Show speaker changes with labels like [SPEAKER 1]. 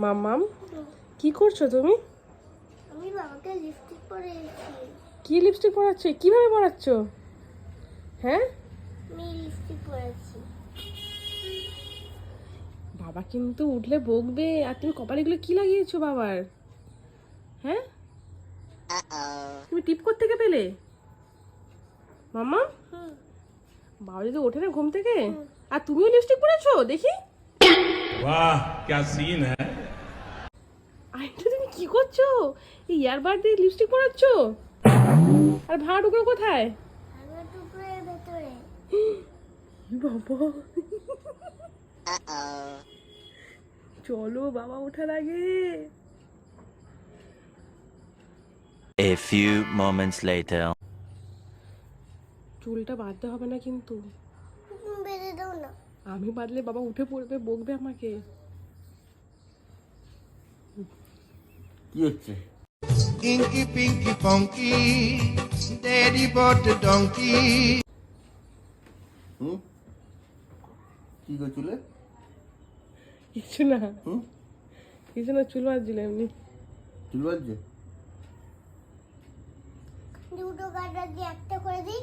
[SPEAKER 1] মাম্মাম কি করছো তুমি?
[SPEAKER 2] আমি বাবাকে লিপস্টিক পরিয়েছি।
[SPEAKER 1] কি লিপস্টিক পরাচ্ছ? কিভাবে পরাচ্ছ? হ্যাঁ,
[SPEAKER 2] আমি লিপস্টিক পরেছি।
[SPEAKER 1] বাবা কিন্তু উঠলে বকবে। আর তুমি কপালে এগুলো কি লাগিয়েছো বাবার? হ্যাঁ, তুমি টিপ কোত্থেকে থেকে পেলে মাম্মা? বাবা যদি ওঠে না ঘুম থেকে, আর তুমিও লিপস্টিক পরেছো দেখি।
[SPEAKER 3] वाह क्या सीन है।
[SPEAKER 1] আইটা তুমি কি করছো? এই ইয়ারবার দিয়ে লিপস্টিক পরাচ্ছো? আর ভাড়া টুকরো কোথায়?
[SPEAKER 2] আমার টুকরোর ভেতরে।
[SPEAKER 1] বাবা, চলো বাবা ওঠার আগে।
[SPEAKER 4] A few moments later.
[SPEAKER 1] চুলটা বাঁধতে হবে না কিন্তু।
[SPEAKER 2] বেঁধে দাও না।
[SPEAKER 1] আমি বাঁধলে বাবা উঠে পড়বে, বকবে আমাকে।
[SPEAKER 5] কি হচ্ছে?
[SPEAKER 6] Inky Pinky Ponky, Daddy bought a donkey.
[SPEAKER 5] কি গো চুলে?
[SPEAKER 1] কিছু না, কিছু না, চুল বাঁধছিল এমনি।
[SPEAKER 5] চুল বাজছে?
[SPEAKER 2] দুটো কাটা দিয়ে একটা করে দিই।